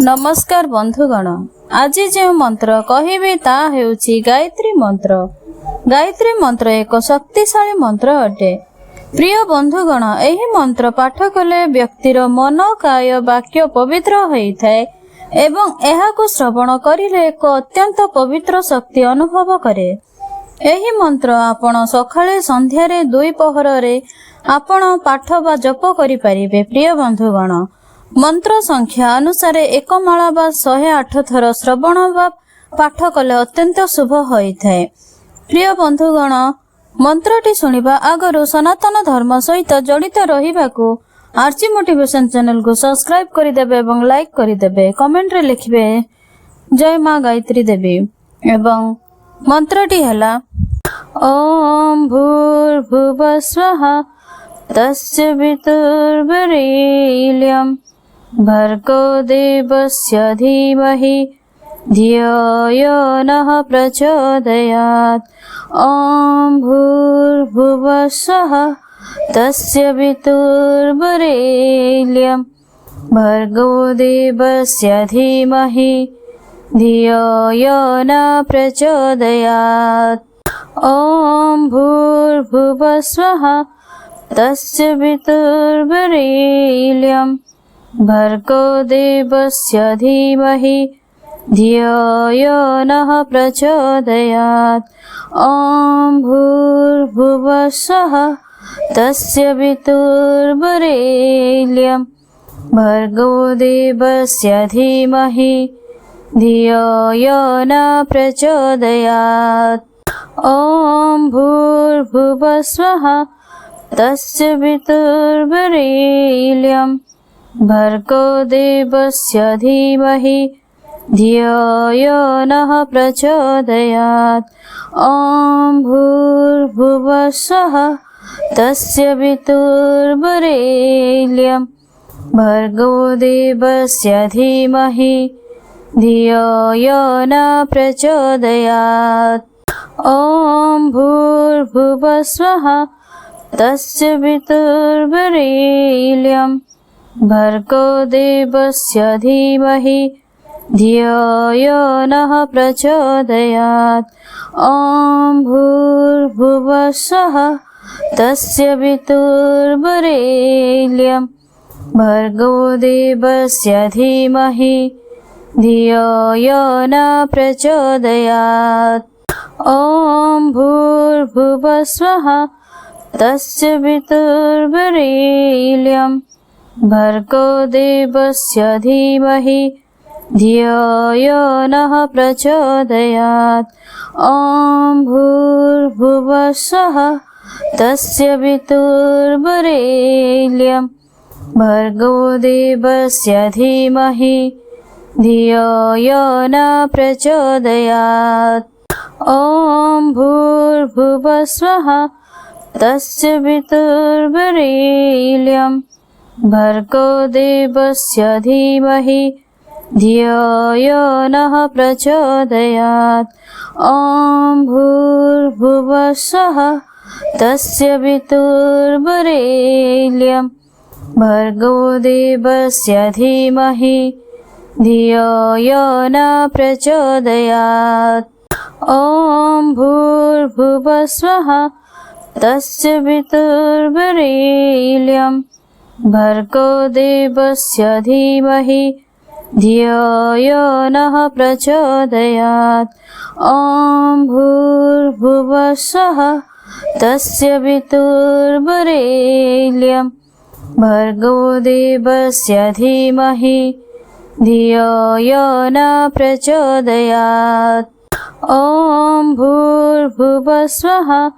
नमस्कार बंधुगण, आज जो मंत्र कहिबे ता हेउछि गायत्री मंत्र। गायत्री मंत्र एक शक्तिशाली मंत्र अटे। प्रिय बंधुगण, एही मंत्र पाठ कले व्यक्तिर मन काय वाक्य पवित्र होइथाय एवं एहाकु श्रवण करिले एक अत्यंत पवित्र शक्ति अनुभव करे। एही मंत्र आपण सकाळे संध्यारे दुई पहररे आपण पाठ बा जप करि परिबे। प्रिय बंधुगण, मंत्र संख्या अनुसार एक माला बा 108 थर श्रवण बा पाठ कले अत्यंत शुभ होइथाय। प्रिय बंधुगण, मंत्रटी सुनिबा आगरु सनातन धर्म सहित जड़ित रहिबाकू आरची मोटिवेशन चैनल को सब्सक्राइब करिदेबे एवं लाइक करिदेबे। कमेंट रे लिखिबे जय मां गायत्री देवी। एवं मंत्रटी हला ओम भूर्भुवः स्वः तस्य वितुर्वरेण्यं भर्गो देवस्य धीमहि धियो यो नः प्रचोदयात्। ओम भूर्भुवः स्वः तस्य वितुर्वरेण्यं भर्गो देवस्य धीमहि धियो यो नः प्रचोदयात्। ओम भूर्भुवः स्वः तस्य वितुर्वरेण्यं भर्गो देवस्य धीमहि धियो यो नः प्रचोदयात्। ओम भूर्भुवः स्वः तस्य वितुर्वरेण्यं भर्गो देवस्य धीमहि धियो यो नः प्रचोदयात्। ओम भूर्भुवः स्वः तस्य वितुर्वरेण्यं भर्गो देवस्य धीमहि धियो यो नः प्रचोदयात्। ओम भूर्भुवः स्वः तस्य वितुर्वरेण्यं भर्गो देवस्य धीमहि धियो यो नः प्रचोदयात्। ओम भूर्भुवः स्वः तस्य वितुर्वरेण्यं भर्गो देवस्य धीमहि धियो यो नः प्रचोदयात्। ओम भूर्भुवः स्वः तस्य वितुर्वरेण्यं भर्गो देवस्य धीमहि धियो यो नः प्रचोदयात्। ओम भूर्भुवः स्वः तस्य वितुर्वरेण्यं भर्गो देवस्य धीमहि धियो यो नः प्रचोदयात्। ओम भूर्भुवः स्वः तस्य वितुर्वरेण्यं भर्गो देवस्य धीमहि धियो यो नः प्रचोदयात्। ओम भूर्भुवः स्वः तस्य वितुर्वरेण्यं भर्गो देवस्य धीमहि धियो यो नः प्रचोदयात्। ओम भूर्भुवः स्वः तस्य वितुर्वरेण्यं भर्गो देवस्य धीमहि धियो यो नः प्रचोदयात्। ओम भूर्भुवः स्वः तस्य वितुर्वरेण्यं भर्गो देवस्य धीमहि धियो यो नः प्रचोदयात्। ओम भूर्भुवः स्वः तस्य वितुर्वरेण्यं भर्गो देवस्य धीमहि धियो यो नः प्रचोदयात्। ओम भूर्भुवः स्वः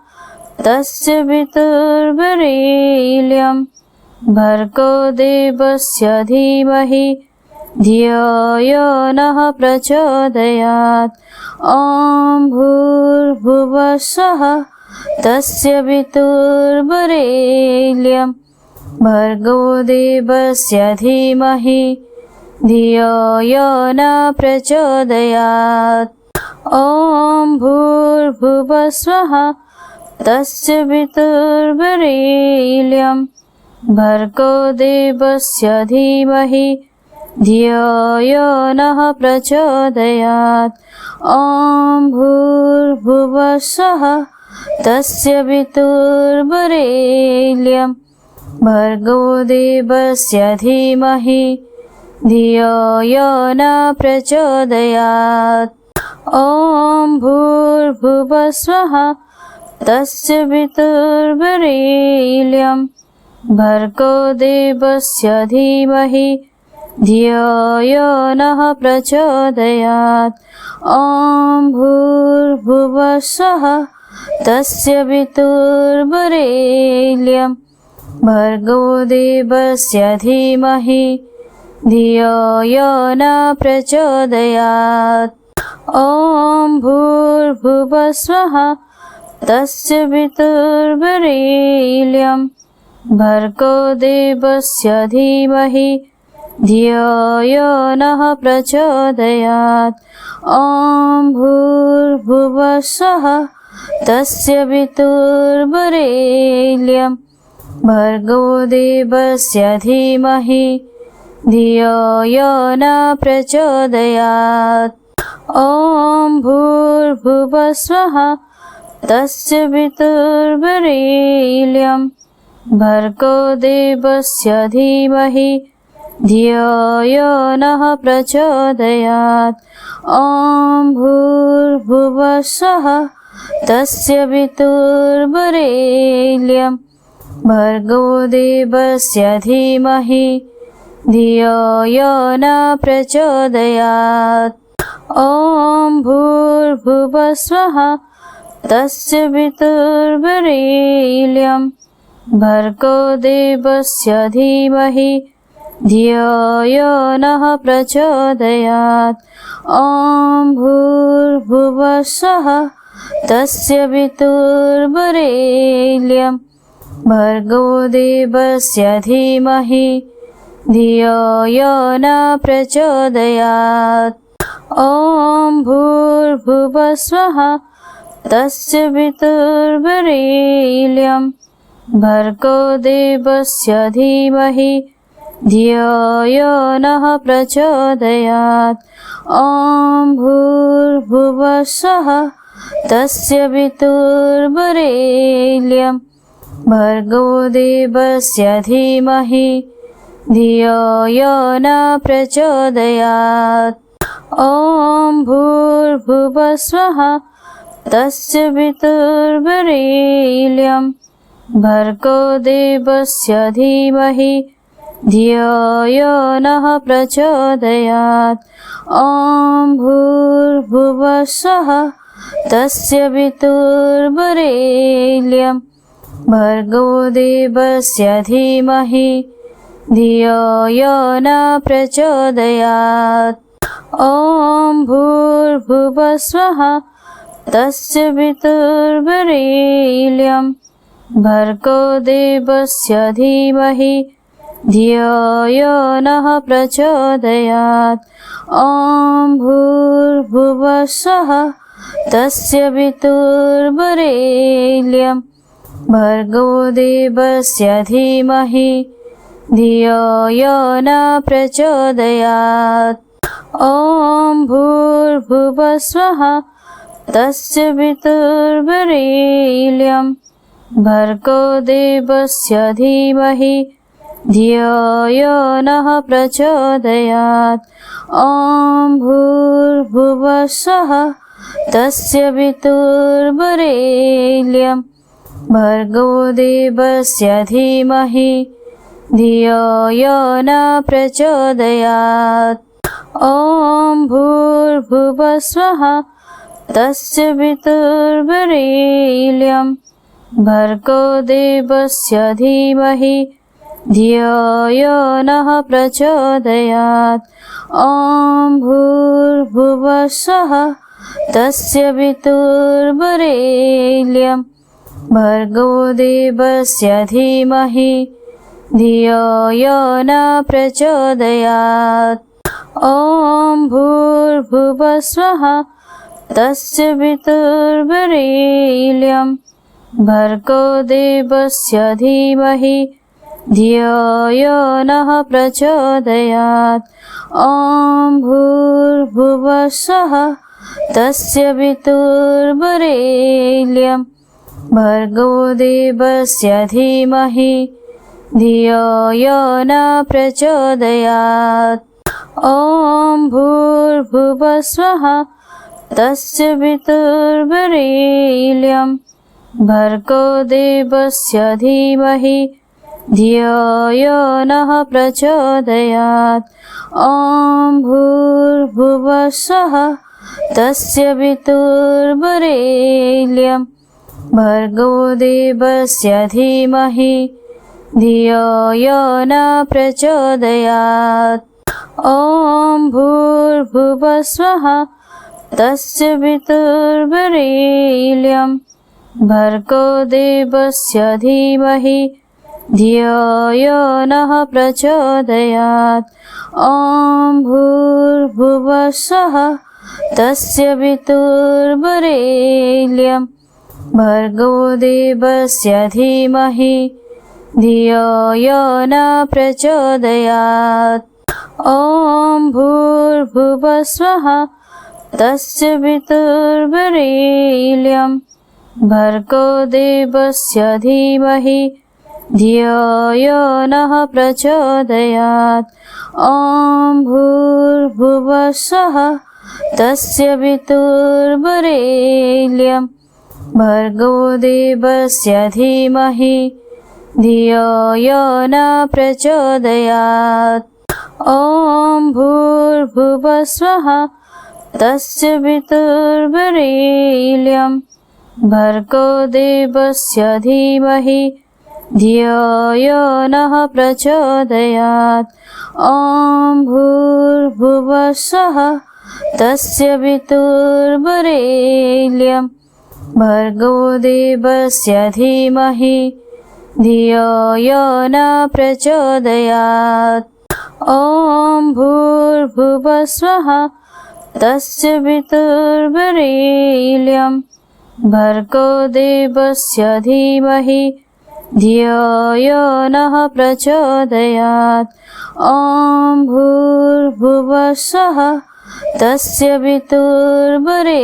तस्य वितुर्वरेण्यं भर्गो देवस्य धीमहि धियो यो नः प्रचोदयात्। ओम भूर्भुवः स्वः तस्य वितुर्वरेण्यं भर्गो देवस्य धीमहि धियो यो नः प्रचोदयात्। ओम भूर्भुवः स्वः तस्य वितुर्वरेण्यं भर्गो देवस्य धीमहि धियो यो नः प्रचोदयात्। ॐ भूर्भुवः स्वः तस्य पितुर्वरेण्यं भर्गो देवस्य धीमहि धियो यो न प्रचोदयात्। ॐ भूर्भुवः स्वः तस्य पितुर्वरेण्यं भर्गो देवस्य धीमहि धियो यो नः प्रचोदयात्। ॐ भूर्भुवः स्वः तस्य पितुर्वरेण्यं भर्गो देवस्य धीमहि धियो यो न प्रचोदयात्। ॐ भूर्भुवः स्वः तस्य पितुर्वरेण्यं भर्गो देवस्य धीमहि धियो यो नः प्रचोदयात्। ॐ भूर्भुवः स्वः तस्य पितुर्वरेण्यं भर्गो देवस्य धीमहि धियो यो न प्रचोदयात्। ॐ भूर्भुवः स्वः तस्य पितुर्वरेण्यं भर्गो देवस्य धीमहि धियो यो नः प्रचोदयात्। ॐ भूर्भुवः स्वः तस्य पितुर्वरेण्यं भर्गो देवस्य धीमहि धियो यो न प्रचोदयात्। ॐ भूर्भुवः स्वः तस्य पितुर्वरेण्यं भर्गो देवस्य धीमहि धियो यो नः प्रचोदयात्। ॐ भूर्भुवः स्वः तस्य पितुर्वरेण्यं भर्गो देवस्य धीमहि धियो यो न प्रचोदयात्। ॐ भूर्भुवः स्वः तस्य पितुर्वरेण्यं भर्गो देवस्य धीमहि धियो यो नः प्रचोदयात्। ॐ भूर्भुवः स्वः तस्य पितुर्वरेण्यं भर्गो देवस्य धीमहि धियो यो न प्रचोदयात्। ॐ भूर्भुवः स्वः तस्य पितुर्वरेण्यं भर्गो देवस्य धीमहि धियो यो नः प्रचोदयात्। ॐ भूर्भुवः स्वः तस्य पितुर्वरेण्यं भर्गो देवस्य धीमहि धियो यो न प्रचोदयात्। ॐ भूर्भुवः स्वः तस्य पितुर्वरेण्यं भर्गो देवस्य धीमहि धियो यो नः प्रचोदयात्। ॐ भूर्भुवः स्वः तस्य पितुर्वरेण्यं भर्गो देवस्य धीमहि धियो यो न प्रचोदयात्। ॐ भूर्भुवः स्वः तस्य पितुर्वरेण्यं भर्गो देवस्य धीमहि धियो यो नः प्रचोदयात्। ॐ भूर्भुवः स्वः तस्य पितुर्वरेण्यं भर्गो देवस्य धीमहि धियो यो न प्रचोदयात्। ॐ भूर्भुवः स्वः तस्य पितुर्वरेण्यं भर्गो देवस्य धीमहि धियो यो नः प्रचोदयात्। ॐ भूर्भुवः स्वः तस्य पितुर्वरेण्यं भर्गो देवस्य धीमहि धियो यो न प्रचोदयात्। ॐ भूर्भुवः स्वः तस्य पितुर्वरेण्यं भर्गो देवस्य धीमहि धियो यो नः प्रचोदयात्। ॐ भूर्भुवः स्वः तस्य पितुर्वरेण्यं भर्गो देवस्य धीमहि धियो यो न प्रचोदयात्। ॐ भूर्भुवः स्वः तस्य पितुर्वरेण्यं भर्गो देवस्य धीमहि धियो यो नः प्रचोदयात्। ॐ भूर्भुवः स्वः तस्य पितुर्वरेण्यं भर्गो देवस्य धीमहि धियो यो न प्रचोदयात्। ॐ भूर्भुवः स्वः तस्य पितुर्वरेण्यं भर्गो देवस्य धीमहि धियो यो नः प्रचोदयात्। ॐ भूर्भुवः स्वः तस्य पितुर्वरेण्यं भर्गो देवस्य धीमहि धियो यो न प्रचोदयात्। ॐ भूर्भुवः स्वः तस्य पितुर्वरेण्यं भर्गो देवस्य धीमहि धियो यो नः प्रचोदयात्। ॐ भूर्भुवः स्वः तस्य पितुर्वरेण्यं भर्गो देवस्य धीमहि धियो यो न प्रचोदयात्। ॐ भूर्भुवः स्वः तस्य पितुर्वरेण्यं भर्गो देवस्य धीमहि धियो यो नः प्रचोदयात्। ॐ भूर्भुवः स्वः तस्य पितुर्वरेण्यं भर्गो देवस्य धीमहि धियो यो न प्रचोदयात्। ॐ भूर्भुवः स्वः तस्य पितुर्वरेण्यं भर्गो देवस्य धीमहि धियो यो नः प्रचोदयात्। ॐ भूर्भुवः स्वः तस्य पितुर्वरेण्यं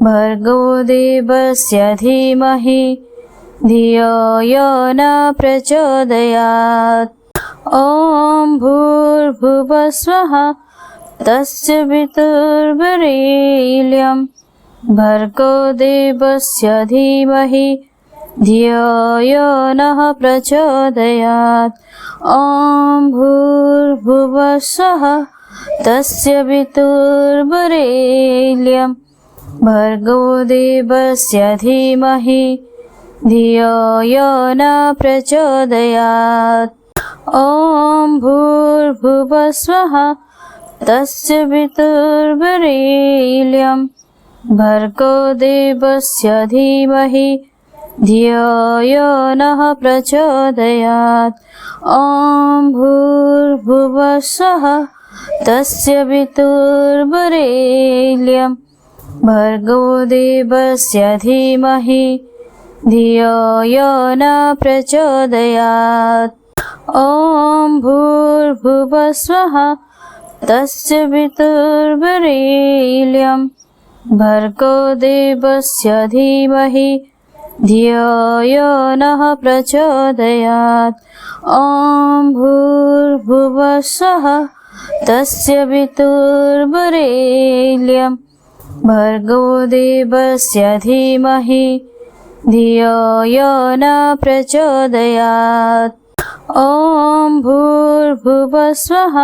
भर्गो देवस्य धीमहि धियो यो न प्रचोदयात्। ॐ भूर्भुवः स्वः तस्य पितुर्वरेण्यं भर्गो देवस्य धीमहि धियो यो नः प्रचोदयात्। ॐ भूर्भुवः स्वः तस्य पितुर्वरेण्यं भर्गो देवस्य धीमहि धियो यो न प्रचोदयात्। ॐ भूर्भुवः स्वः तस्य पितुर्वरेण्यं भर्गो देवस्य धीमहि धियो यो नः प्रचोदयात्। ॐ भूर्भुवः स्वः तस्य पितुर्वरेण्यं भर्गो देवस्य धीमहि धियो यो न प्रचोदयात्। ॐ भूर्भुवः स्वः तस्य पितुर्वरेण्यं भर्गो देवस्य धीमहि धियो यो नः प्रचोदयात्। ॐ भूर्भुवः स्वः तस्य पितुर्वरेण्यं भर्गो देवस्य धीमहि धियो यो न प्रचोदयात्। ॐ भूर्भुवः स्वः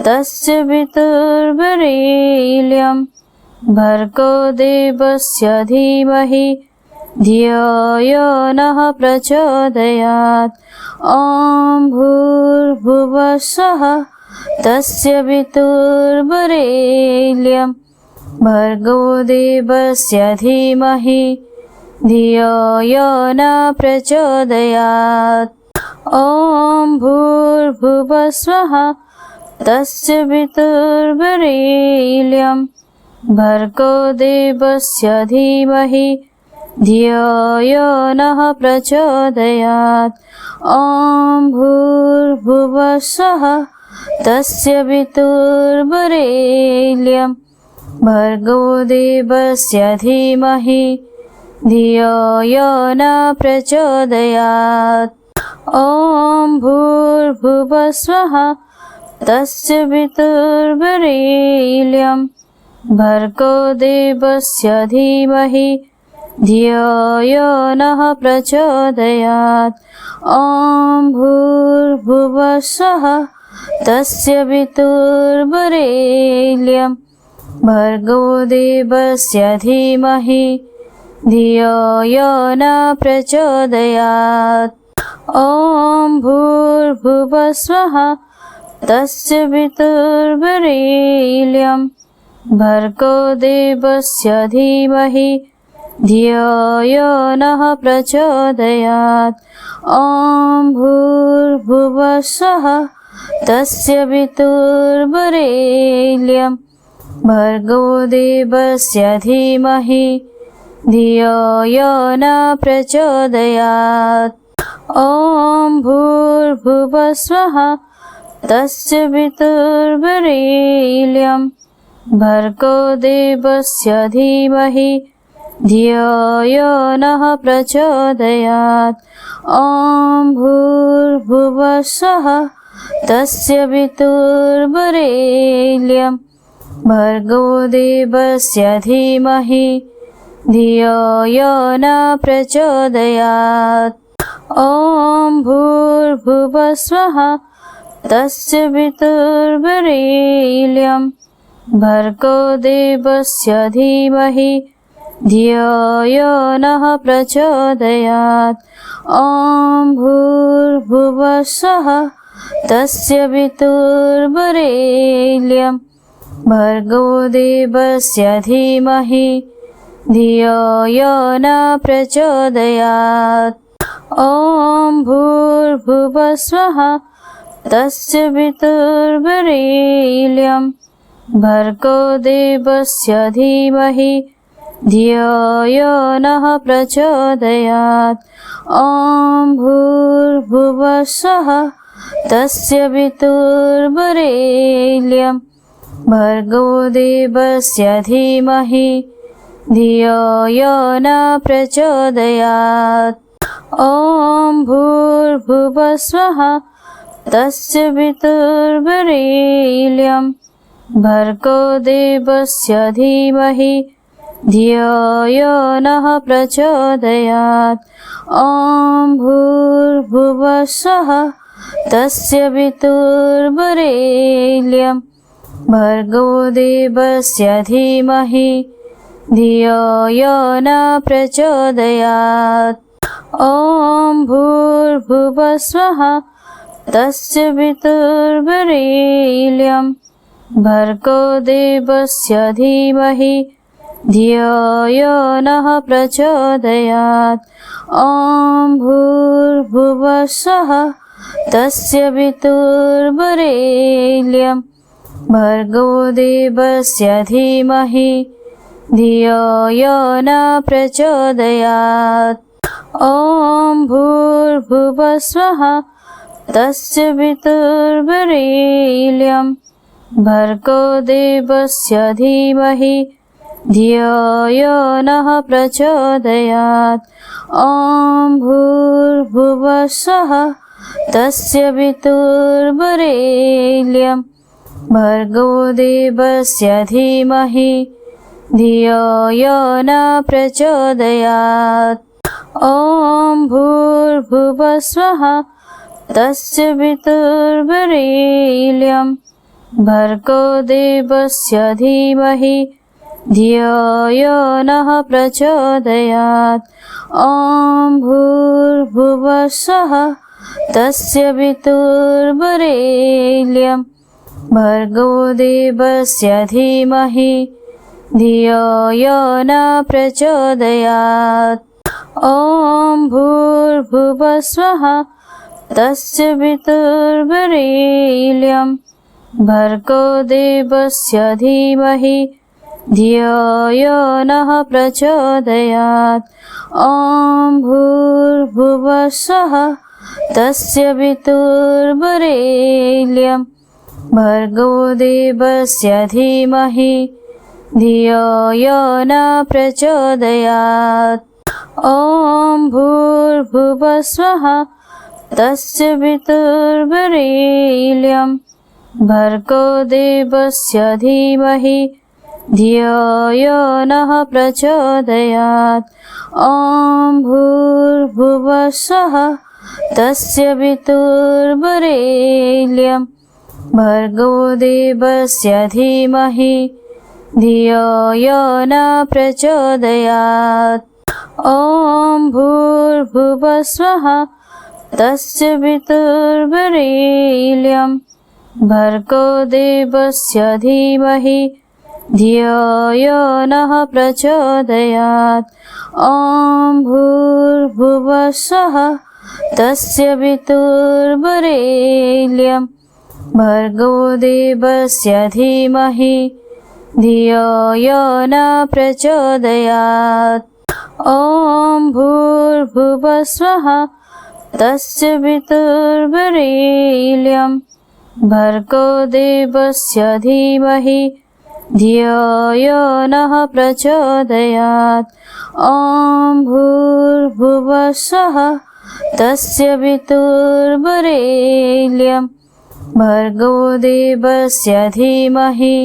तस्य पितुर्वरेण्यं भर्गो देवस्य धीमहि धियो यो नः प्रचोदयात्। ॐ भूर्भुवः स्वः तस्य पितुर्वरेण्यं भर्गो देवस्य धीमहि धियो यो न प्रचोदयात्। ॐ भूर्भुवः स्वः तस्य पितुर्वरेण्यं भर्गो देवस्य धीमहि धियो यो नः प्रचोदयात्। ॐ भूर्भुवः स्वः तस्य पितुर्वरेण्यं भर्गो देवस्य धीमहि धियो यो न प्रचोदयात्। ॐ भूर्भुवः स्वः तस्य पितुर्वरेण्यं भर्गो देवस्य धीमहि धियो यो नः प्रचोदयात्। ॐ भूर्भुवः स्वः तस्य पितुर्वरेण्यं भर्गो देवस्य धीमहि धियो यो न प्रचोदयात्। ॐ भूर्भुवः स्वः तस्य पितुर्वरेण्यं भर्गो देवस्य धीमहि धियो यो नः प्रचोदयात्। ॐ भूर्भुवः स्वः तस्य पितुर्वरेण्यं भर्गो देवस्य धीमहि धियो यो न प्रचोदयात्। ॐ भूर्भुवः स्वः तस्य पितुर्वरेण्यं भर्गो देवस्य धीमहि धियो यो नः प्रचोदयात्। ॐ भूर्भुवः स्वः तस्य पितुर्वरेण्यं भर्गो देवस्य धीमहि धियो यो न प्रचोदयात्। ॐ भूर्भुवः स्वः तस्य पितुर्वरेण्यं भर्गो देवस्य धीमहि धियो यो नः प्रचोदयात्। ॐ भूर्भुवः स्वः तस्य पितुर्वरेण्यं भर्गो देवस्य धीमहि धियो यो न प्रचोदयात्। ॐ भूर्भुवः स्वः तस्य पितुर्वरेण्यं भर्गो देवस्य धीमहि धियो यो नः प्रचोदयात्। ॐ भूर्भुवः स्वः तस्य पितुर्वरेण्यं भर्गो देवस्य धीमहि धियो यो न प्रचोदयात्। ॐ भूर्भुवः स्वः तस्य पितुर्वरेण्यं भर्गो देवस्य धीमहि धियो यो नः प्रचोदयात्। ॐ भूर्भुवः स्वः तस्य पितुर्वरेण्यं भर्गो देवस्य धीमहि धियो यो न प्रचोदयात्। ॐ भूर्भुवः स्वः तस्य पितुर्वरेण्यं भर्गो देवस्य धीमहि धियो यो नः प्रचोदयात्। ॐ भूर्भुवः स्वः तस्य पितुर्वरेण्यं भर्गो देवस्य धीमहि धियो यो न प्रचोदयात्। ॐ भूर्भुवः स्वः तस्य पितुर्वरेण्यं भर्गो देवस्य धीमहि धियो यो नः प्रचोदयात्। ॐ भूर्भुवः स्वः तस्य पितुर्वरेण्यं भर्गो देवस्य धीमहि धियो यो न प्रचोदयात्। ॐ भूर्भुवः स्वः तस्य पितुर्वरेण्यं भर्गो देवस्य धीमहि धियो यो नः प्रचोदयात्। ॐ भूर्भुवः स्वः तस्य पितुर्वरेण्यं भर्गो देवस्य धीमहि धियो यो न प्रचोदयात्। ॐ भूर्भुवः स्वः तस्य पितुर्वरेण्यं भर्गो देवस्य धीमहि धियो यो नः प्रचोदयात्। ॐ भूर्भुवः स्वः तस्य पितुर्वरेण्यं भर्गो देवस्य धीमहि धियो यो न प्रचोदयात्। ॐ भूर्भुवः स्वः तस्य पितुर्वरेण्यं भर्गो देवस्य धीमहि धियो यो नः प्रचोदयात्। ॐ भूर्भुवः स्वः तस्य पितुर्वरेण्यं भर्गो देवस्य धीमहि धियो यो न प्रचोदयात्। ॐ भूर्भुवः स्वः तस्य पितुर्वरेण्यं भर्गो देवस्य धीमहि धियो यो नः प्रचोदयात्। ॐ भूर्भुवः स्वः तस्य पितुर्वरेण्यं भर्गो देवस्य धीमहि धियो यो न प्रचोदयात्। ॐ भूर्भुवः स्वः तस्य पितुर्वरेण्यं भर्गो देवस्य धीमहि धियो यो नः प्रचोदयात्। ॐ भूर्भुवः स्वः तस्य पितुर्वरेण्यं भर्गो देवस्य धीमहि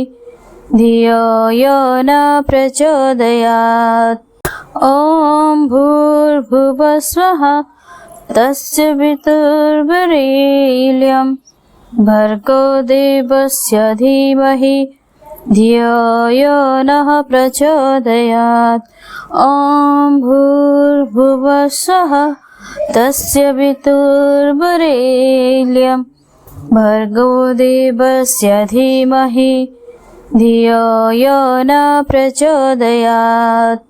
धियो यो न प्रचोदयात्। ॐ भूर्भुवः स्वः तस्य पितुर्वरेण्यं भर्गो देवस्य धीमहि धियो यो नः प्रचोदयात्। ॐ भूर्भुवः स्वः तस्य पितुर्वरेण्यं भर्गो देवस्य धीमहि धियो यो न प्रचोदयात्।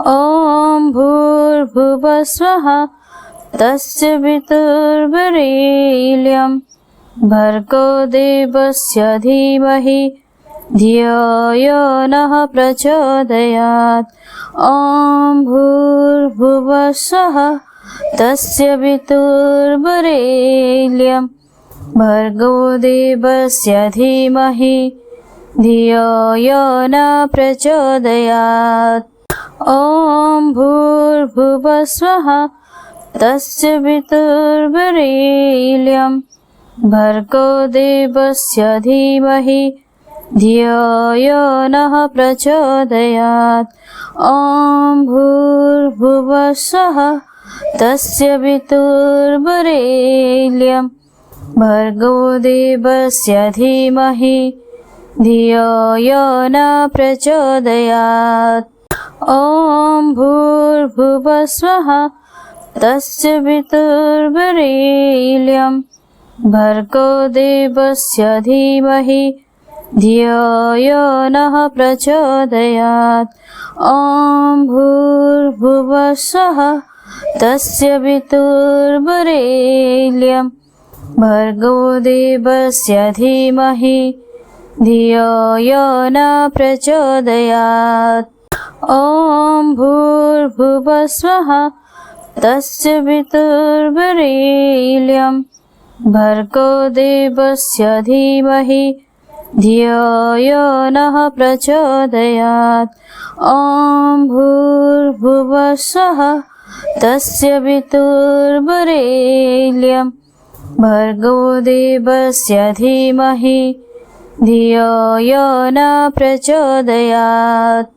ॐ भूर्भुवः स्वः तस्य पितुर्वरेण्यं भर्गो देवस्य धीमहि धियो यो नः प्रचोदयात्। ॐ भूर्भुवः स्वः तस्य पितुर्वरेण्यं भर्गो देवस्य धीमहि धियो यो न प्रचोदयात्। ॐ भूर्भुवः स्वः तस्य पितुर्वरेण्यं भर्गो देवस्य धीमहि धियो यो नः प्रचोदयात्। ॐ भूर्भुवः स्वः तस्य पितुर्वरेण्यं भर्गो देवस्य धीमहि धियो यो न प्रचोदयात्। ॐ भूर्भुवः स्वः तस्य पितुर्वरेण्यं भर्गो देवस्य धीमहि धियो यो नः प्रचोदयात्। ॐ भूर्भुवः स्वः तस्य पितुर्वरेण्यं भर्गो देवस्य धीमहि धियो यो न प्रचोदयात्। ॐ भूर्भुवः स्वः तस्य पितुर्वरेण्यं भर्गो देवस्य धीमहि धियो यो नः प्रचोदयात्। ॐ भूर्भुवः स्वः तस्य पितुर्वरेण्यं भर्गो देवस्य धीमहि धियो यो न प्रचोदयात्।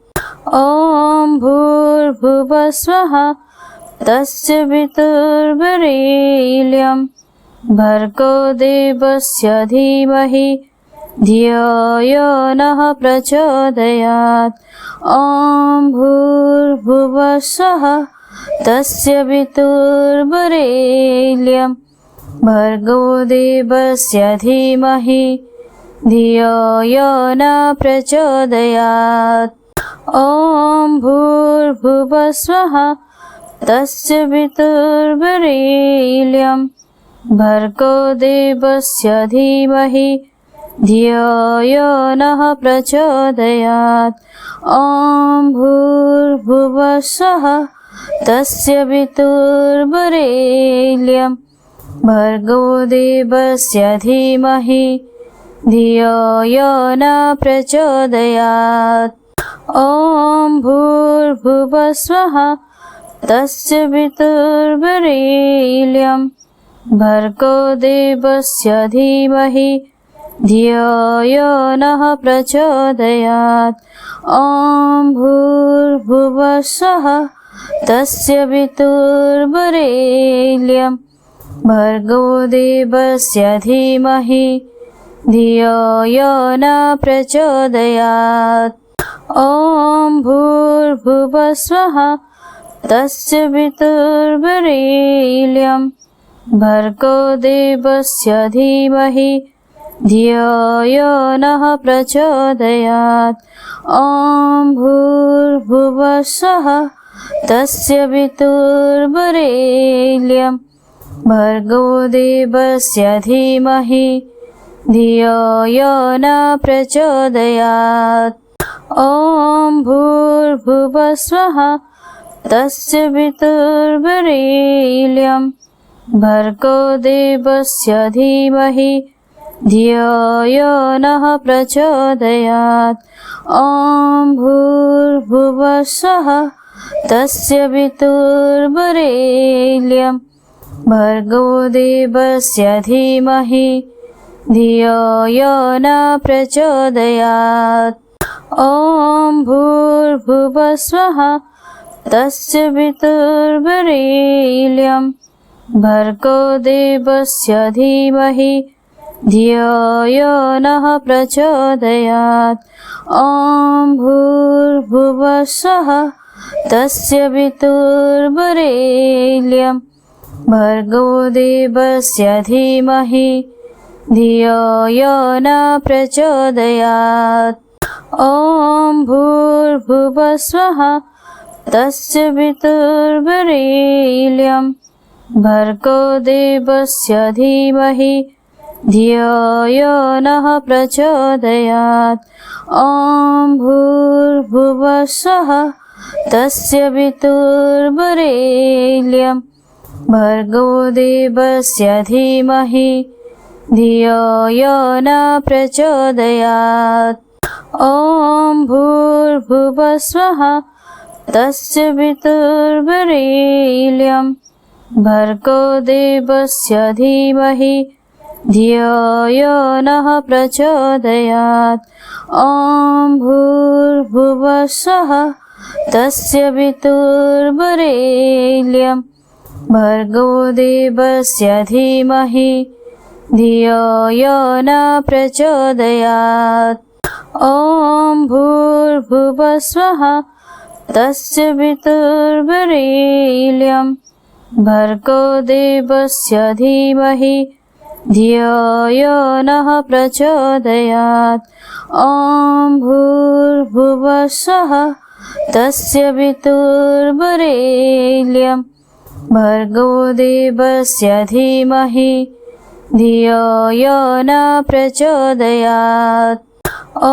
ॐ भूर्भुवः स्वः तस्य पितुर्वरेण्यं भर्गो देवस्य धीमहि धियो यो नः प्रचोदयात्। ॐ भूर्भुवः स्वः तस्य पितुर्वरेण्यं भर्गो देवस्य धीमहि धियो यो न प्रचोदयात्। ॐ भूर्भुवः स्वः तस्य पितुर्वरेण्यं भर्गो देवस्य धीमहि धियो यो नः प्रचोदयात्। ॐ भूर्भुवः स्वः तस्य पितुर्वरेण्यं भर्गो देवस्य धीमहि धियो यो न प्रचोदयात्। ॐ भूर्भुवः स्वः तस्य पितुर्वरेण्यं भर्गो देवस्य धीमहि धियो यो नः प्रचोदयात्। ॐ भूर्भुवः स्वः तस्य पितुर्वरेण्यं भर्गो देवस्य धीमहि धियो यो न प्रचोदयात्। ॐ भूर्भुवः स्वः तस्य पितुर्वरेण्यं भर्गो देवस्य धीमहि धियो यो नः प्रचोदयात्। ॐ भूर्भुवः स्वः तस्य पितुर्वरेण्यं भर्गो देवस्य धीमहि धियो यो न प्रचोदयात्। ॐ भूर्भुवः स्वः तस्य पितुर्वरेण्यं भर्गो देवस्य धीमहि धियो यो नः प्रचोदयात्। ॐ भूर्भुवः स्वः तस्य पितुर्वरेण्यं भर्गो देवस्य धीमहि धियो यो न प्रचोदयात्। ॐ भूर्भुवः स्वः तस्य पितुर्वरेण्यं भर्गो देवस्य धीमहि धियो यो नः प्रचोदयात्। ॐ भूर्भुवः स्वः तस्य पितुर्वरेण्यं भर्गो देवस्य धीमहि धियो यो न प्रचोदयात्। ॐ भूर्भुवः स्वः तस्य पितुर्वरेण्यं भर्गो देवस्य धीमहि धियो यो नः प्रचोदयात्। ॐ भूर्भुवः स्वः तस्य पितुर्वरेण्यं भर्गो देवस्य धीमहि धियो यो न प्रचोदयात्। ॐ भूर्भुवः स्वः तस्य पितुर्वरेण्यं भर्गो देवस्य धीमहि धियो यो नः प्रचोदयात्। ॐ भूर्भुवः स्वः तस्य पितुर्वरेण्यं भर्गो देवस्य धीमहि धियो यो न प्रचोदयात्। ॐ भूर्भुवः स्वः तस्य पितुर्वरेण्यं भर्गो देवस्य धीमहि धियो यो नः प्रचोदयात्। ॐ भूर्भुवः स्वः तस्य पितुर्वरेण्यं भर्गो देवस्य धीमहि धियो यो न प्रचोदयात्। ॐ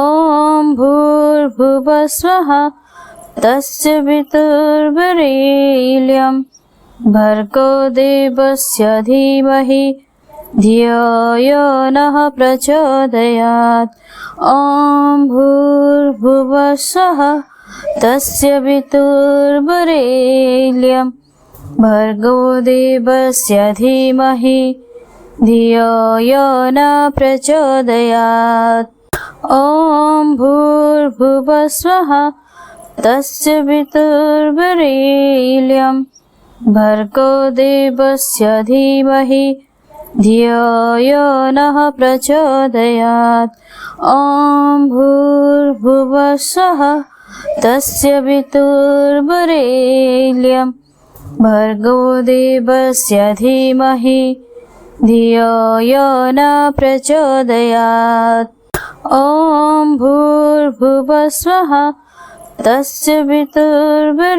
भूर्भुवः स्वः तस्य पितुर्वरेण्यं भर्गो देवस्य धीमहि धियो यो नः प्रचोदयात्। ॐ भूर्भुवः स्वः तस्य पितुर्वरेण्यं भर्गो देवस्य धीमहि धियो यो न प्रचोदयात्। ॐ भूर्भुवः स्वः तस्य पितुर्वरेण्यं भर्गो देवस्य धीमहि धियो यो नः प्रचोदयात्। ॐ भूर्भुवः स्वः तस्य पितुर्वरेण्यं भर्गो देवस्य धीमहि धियो यो न प्रचोदयात्। ॐ भूर्भुवः स्वः तस्य पितुर्वरेण्यं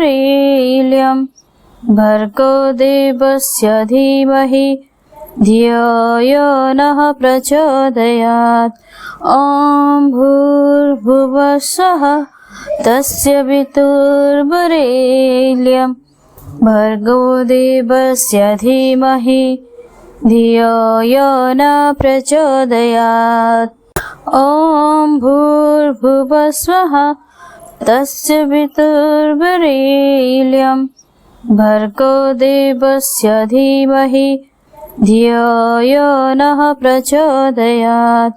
भर्गो देवस्य धीमहि धियो यो नः प्रचोदयात्। ॐ भूर्भुवः स्वः तस्य पितुर्वरेण्यं भर्गो देवस्य धीमहि धियो यो न प्रचोदयात्। ॐ भूर्भुवः स्वः तस्य पितुर्वरेण्यं भर्गो देवस्य धीमहि धियो यो नः प्रचोदयात्।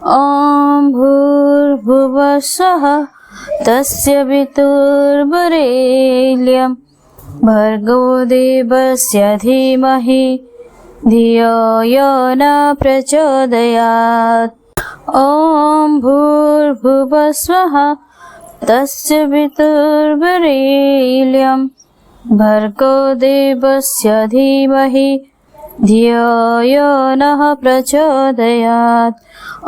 ॐ भूर्भुवः स्वः तस्य पितुर्वरेण्यं भर्गो देवस्य धीमहि धियो यो न प्रचोदयात्। ॐ भूर्भुवः स्वः तस्य पितुर्वरेण्यं भर्गो देवस्य धीमहि धियो यो नः प्रचोदयात्।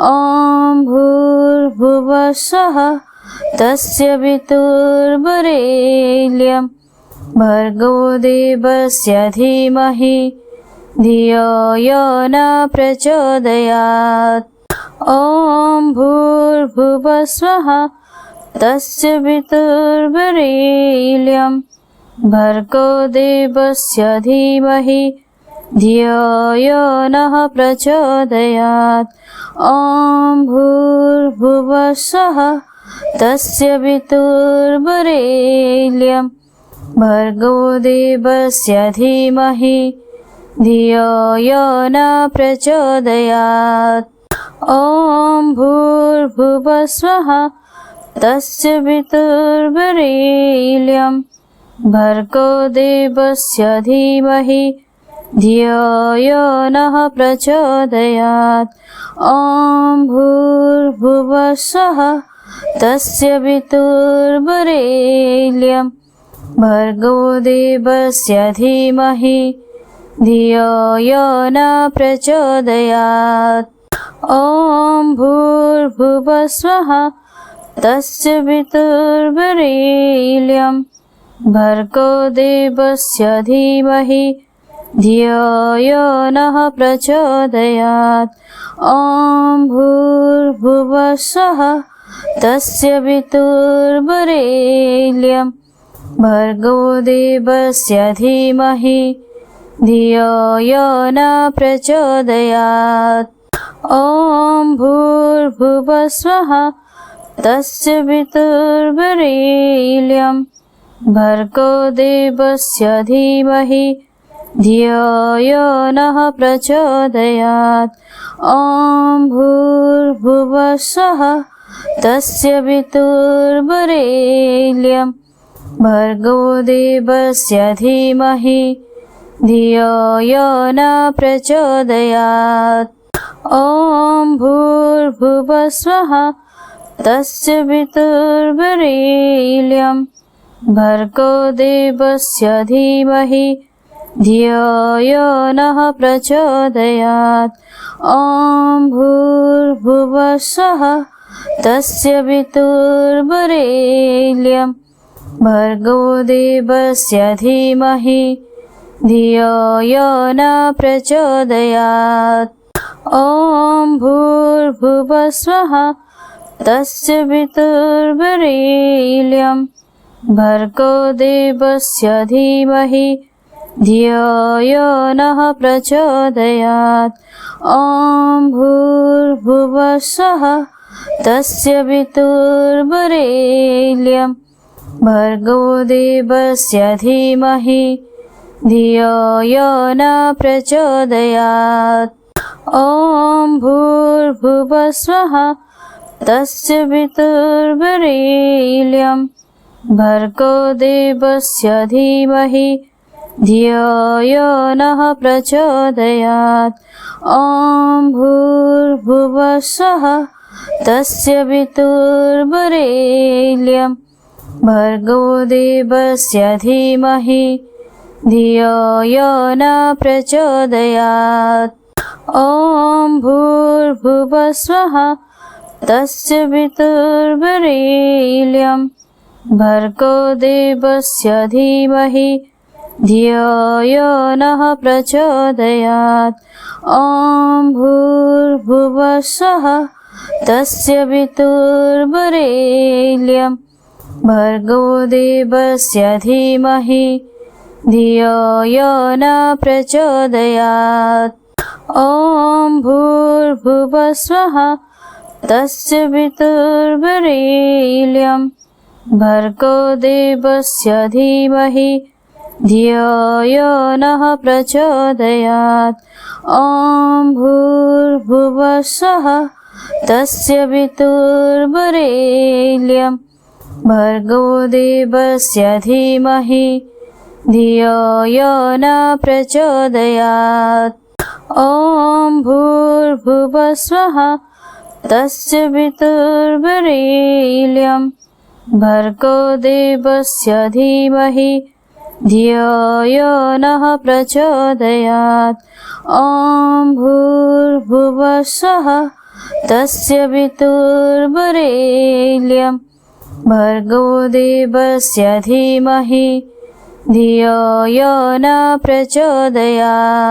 ॐ भूर्भुवः स्वः तस्य पितुर्वरेण्यं भर्गो देवस्य धीमहि धियो यो न प्रचोदयात्। ॐ भूर्भुवः स्वः तस्य पितुर्वरेण्यं भर्गो देवस्य धीमहि धियो यो नः प्रचोदयात्। ॐ भूर्भुवः स्वः तस्य पितुर्वरेण्यं भर्गो देवस्य धीमहि धियो यो न प्रचोदयात्। ॐ भूर्भुवः स्वः तस्य पितुर्वरेण्यं भर्गो देवस्य धीमहि धियो यो नः प्रचोदयात्। ॐ भूर्भुवः स्वः तस्य पितुर्वरेण्यं भर्गो देवस्य धीमहि धियो यो न प्रचोदयात्। ॐ भूर्भुवः स्वः तस्य पितुर्वरेण्यं भर्गो देवस्य धीमहि धियो यो नः प्रचोदयात्। ॐ भूर्भुवः स्वः तस्य पितुर्वरेण्यं भर्गो देवस्य धीमहि धियो यो न प्रचोदयात्। ॐ भूर्भुवः स्वः तस्य पितुर्वरेण्यं भर्गो देवस्य धीमहि धियो यो नः प्रचोदयात्। ॐ भूर्भुवः स्वः तस्य पितुर्वरेण्यं भर्गो देवस्य धीमहि धियो यो न प्रचोदयात्। ॐ भूर्भुवः स्वः तस्य पितुर्वरेण्यं भर्गो देवस्य धीमहि धियो यो नः प्रचोदयात्। ॐ भूर्भुवः स्वः तस्य पितुर्वरेण्यं भर्गो देवस्य धीमहि धियो यो न प्रचोदयात्। ॐ भूर्भुवः स्वः तस्य पितुर्वरेण्यं भर्गो देवस्य धीमहि धियो यो नः प्रचोदयात्। ॐ भूर्भुवः स्वः तस्य पितुर्वरेण्यं भर्गो देवस्य धीमहि धियो यो न प्रचोदयात्। ॐ भूर्भुवः स्वः तस्य पितुर्वरेण्यं भर्गो देवस्य धीमहि धियो यो नः प्रचोदयात्। ॐ भूर्भुवः स्वः तस्य पितुर्वरेण्यं भर्गो देवस्य धीमहि धियो यो न प्रचोदयात्। ॐ भूर्भुवः स्वः तस्य पितुर्वरेण्यं भर्गो देवस्य धीमहि धियो यो नः प्रचोदयात्। ॐ भूर्भुवः स्वः तस्य पितुर्वरेण्यं भर्गो देवस्य धीमहि धियो यो न प्रचोदयात्। ॐ भूर्भुवः स्वः तस्य पितुर्वरेण्यं भर्गो देवस्य धीमहि धियो यो नः प्रचोदयात्। ॐ भूर्भुवः स्वः तस्य पितुर्वरेण्यं भर्गो देवस्य धीमहि धियो यो न प्रचोदयात्। ॐ भूर्भुवः स्वः तस्य पितुर्वरेण्यं भर्गो देवस्य धीमहि धियो यो नः प्रचोदयात्। ॐ भूर्भुवः स्वः तस्य पितुर्वरेण्यं भर्गो देवस्य धीमहि धियो यो न प्रचोदयात्।